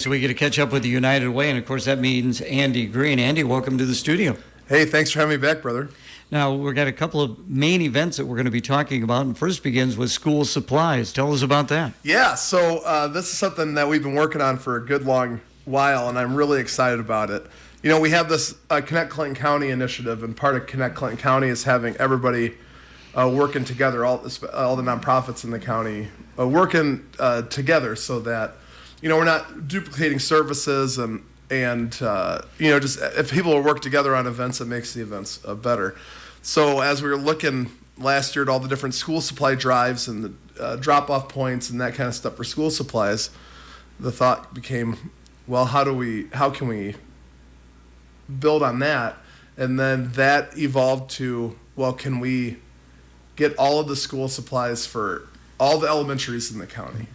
So we get to catch up with the United Way, and of course that means Andy Green. Andy, welcome to the studio. Hey, thanks for having me back, brother. Now, we've got a couple of main events that we're going to be talking about, and first begins with school supplies. Tell us about that. Yeah, so this is something that we've been working on for a good long while, and I'm really excited about it. You know, we have this Connect Clinton County initiative, and part of Connect Clinton County is having everybody working together, all the nonprofits in the county working together so that, you know, we're not duplicating services and you know, just if people will work together on events, it makes the events better. So as we were looking last year at all the different school supply drives and the drop-off points and that kind of stuff for school supplies, the thought became, well, how can we build on that? And then that evolved to, well, can we get all of the school supplies for all the elementaries in the county?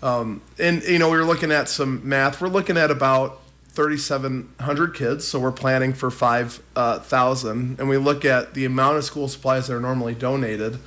And, you know, we were looking at some math. We're looking at about 3,700 kids, so we're planning for 5,000. And we look at the amount of school supplies that are normally donated.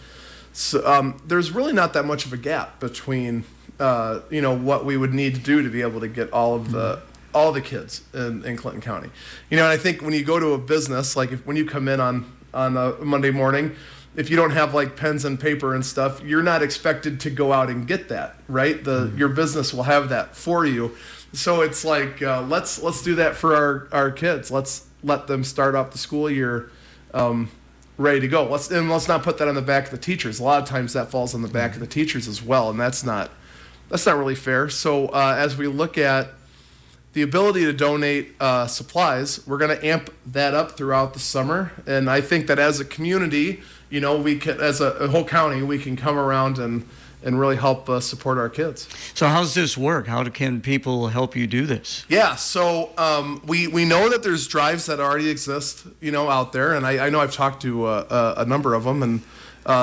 So there's really not that much of a gap between, you know, what we would need to do to be able to get all the kids in Clinton County. You know, and I think when you go to a business, like when you come in on a Monday morning, if you don't have like pens and paper and stuff, you're not expected to go out and get that, right? Your business will have that for you. So it's like, let's do that for our kids. Let's let them start off the school year ready to go. Let's not put that on the back of the teachers. A lot of times that falls on the back of the teachers as well, and that's not really fair. So as we look at the ability to donate supplies, we're going to amp that up throughout the summer. And I think that as a community, you know, we can, as a whole county, we can come around and really help support our kids. So how's this work? How can people help you do this? Yeah, so we know that there's drives that already exist, you know, out there, and I know I've talked to a number of them, and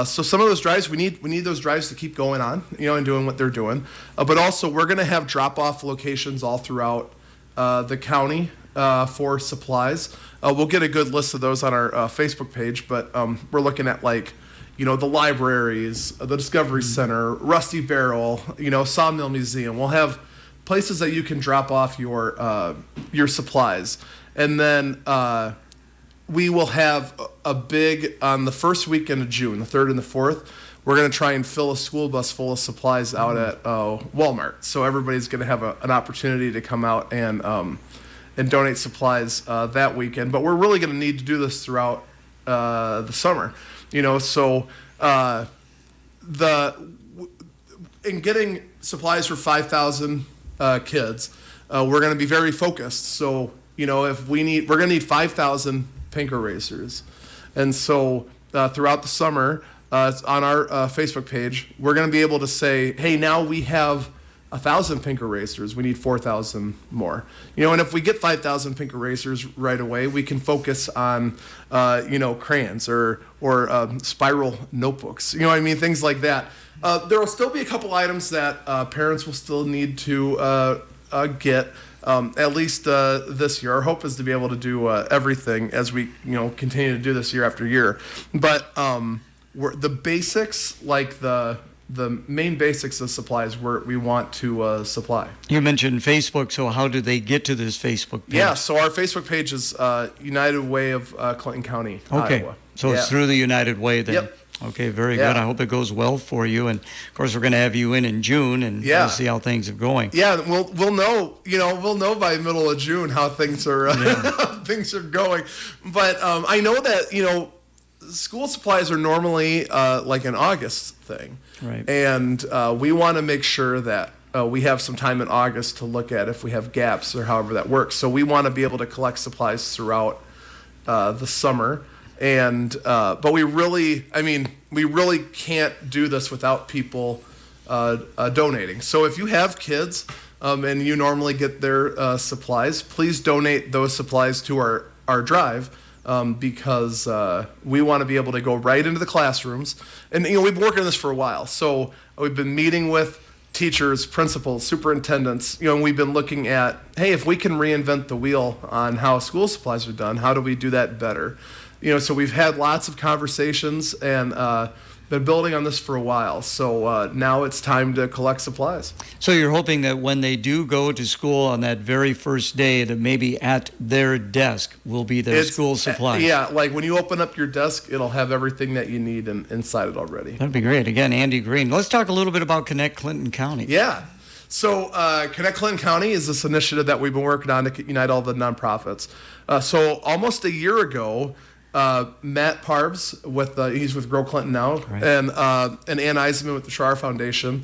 so some of those drives, we need those drives to keep going on, you know, and doing what they're doing. But also, we're going to have drop-off locations all throughout the county for supplies. We'll get a good list of those on our Facebook page, but we're looking at, like, you know, the libraries, the Discovery Center, Rusty Barrel, you know, Sawmill Museum. We'll have places that you can drop off your supplies. And then we will have a big, on the first weekend of June, the 3rd and the 4th, we're going to try and fill a school bus full of supplies out at Walmart. So everybody's going to have an opportunity to come out and donate supplies that weekend. But we're really going to need to do this throughout the summer. You know, so in getting supplies for 5,000 kids, we're going to be very focused. So, you know, we're going to need 5,000 pink erasers. And so throughout the summer, on our Facebook page, we're going to be able to say, hey, now we have 1,000 pink erasers. We need 4,000 more. You know, and if we get 5,000 pink erasers right away, we can focus on, you know, crayons or spiral notebooks. You know what I mean? Things like that. There will still be a couple items that parents will still need to get. At least this year. Our hope is to be able to do everything as we, you know, continue to do this year after year. But the basics, like the main basics of supplies we want to supply. You mentioned Facebook, so how do they get to this Facebook page? Yeah, so our Facebook page is United Way of Clinton County, Iowa. So it's through the United Way then? Yep. Okay, very good. I hope it goes well for you. And, of course, we're going to have you in June and we'll see how things are going. Yeah, we'll know, you know, by middle of June how things are things are going. But I know that, you know, school supplies are normally like an August thing. Right. And we want to make sure that we have some time in August to look at if we have gaps or however that works. So we want to be able to collect supplies throughout the summer. And but we really can't do this without people donating. So if you have kids and you normally get their supplies, please donate those supplies to our drive. Because we want to be able to go right into the classrooms. And, you know, we've been working on this for a while. So we've been meeting with teachers, principals, superintendents, you know, and we've been looking at, hey, if we can reinvent the wheel on how school supplies are done, how do we do that better? You know, so we've had lots of conversations, and been building on this for a while. So now it's time to collect supplies. So you're hoping that when they do go to school on that very first day, that maybe at their desk will be their school supplies. Yeah, like when you open up your desk, it'll have everything that you need inside it already. That'd be great. Again, Andy Green. Let's talk a little bit about Connect Clinton County. Yeah. So Connect Clinton County is this initiative that we've been working on to unite all the nonprofits. So almost a year ago, Matt Parves, he's with Grow Clinton now, right, and Ann Eisenman with the Schrar Foundation,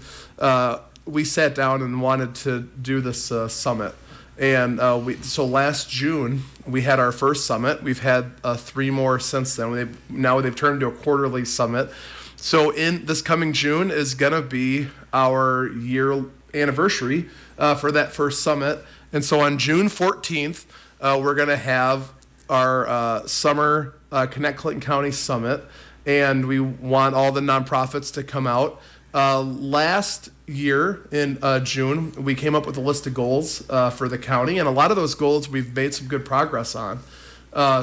we sat down and wanted to do this summit. And so last June, we had our first summit. We've had 3 more since then. Now they've turned into a quarterly summit. So in this coming June is going to be our year anniversary for that first summit. And so on June 14th, we're going to have our summer Connect Clinton County Summit, and we want all the nonprofits to come out. Last year in June, we came up with a list of goals for the county, and a lot of those goals we've made some good progress on.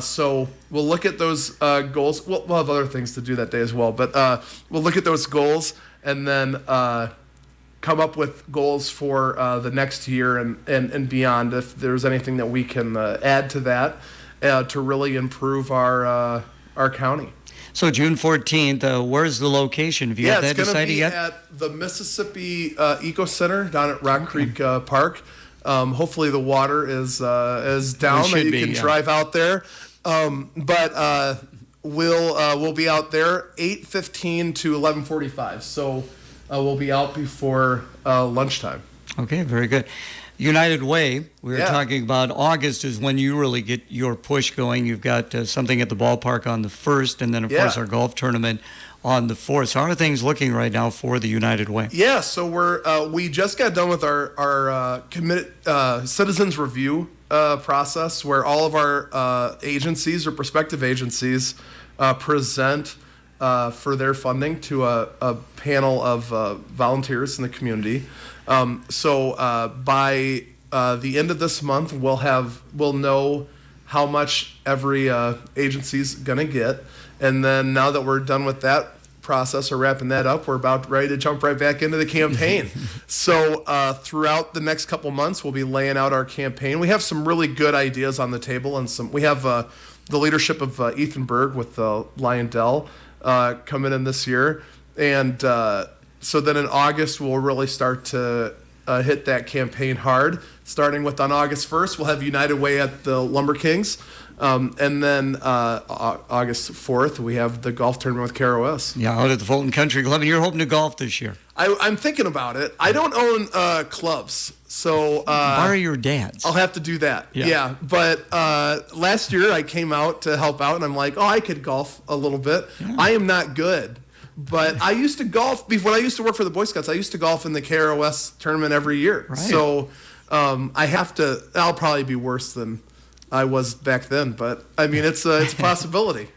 So we'll look at those goals. We'll have other things to do that day as well, but we'll look at those goals and then come up with goals for the next year and beyond, if there's anything that we can add to that to really improve our county. So June 14th, where's the location? Have you got that decided yet? Yeah, it's going to be at the Mississippi Eco Center down at Rock Creek Park. Hopefully the water is down that you can drive out there. But we'll be out there 8:15 to 11:45. So we'll be out before lunchtime. Okay, very good. United Way, we were talking about August is when you really get your push going. You've got something at the ballpark on the 1st, and then, of course, our golf tournament on the 4th. So how are things looking right now for the United Way? Yeah, so we just got done with our committed citizens review process, where all of our agencies or prospective agencies present for their funding to a panel of volunteers in the community. So by the end of this month, we'll know how much every agency's gonna get, and then now that we're done with that process or wrapping that up, we're about ready to jump right back into the campaign. So throughout the next couple months, we'll be laying out our campaign. We have some really good ideas on the table, and we have the leadership of Ethan Berg with Lyondell coming in this year, and so then in August, we'll really start to hit that campaign hard. Starting with on August 1st, we'll have United Way at the Lumber Kings. And then August 4th, we have the golf tournament with KROS. Yeah, out at the Fulton Country Club. And you're hoping to golf this year. I'm thinking about it. I don't own clubs, so borrow your dad's. I'll have to do that. Yeah. But last year, I came out to help out, and I'm like, I could golf a little bit. Yeah. I am not good. But I used to golf when I used to work for the Boy Scouts. I used to golf in the KROS tournament every year. Right. So I'll probably be worse than I was back then. But I mean, it's a possibility.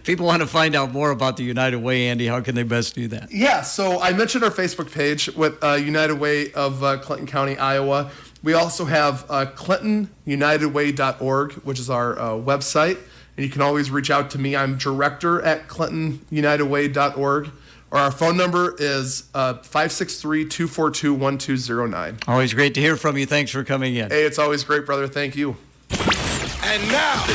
People want to find out more about the United Way, Andy. How can they best do that? Yeah, so I mentioned our Facebook page with United Way of Clinton County, Iowa. We also have ClintonUnitedWay.org, which is our website. And you can always reach out to me. I'm director at ClintonUnitedWay.org. Or our phone number is 563-242-1209. Always great to hear from you. Thanks for coming in. Hey, it's always great, brother. Thank you. And now...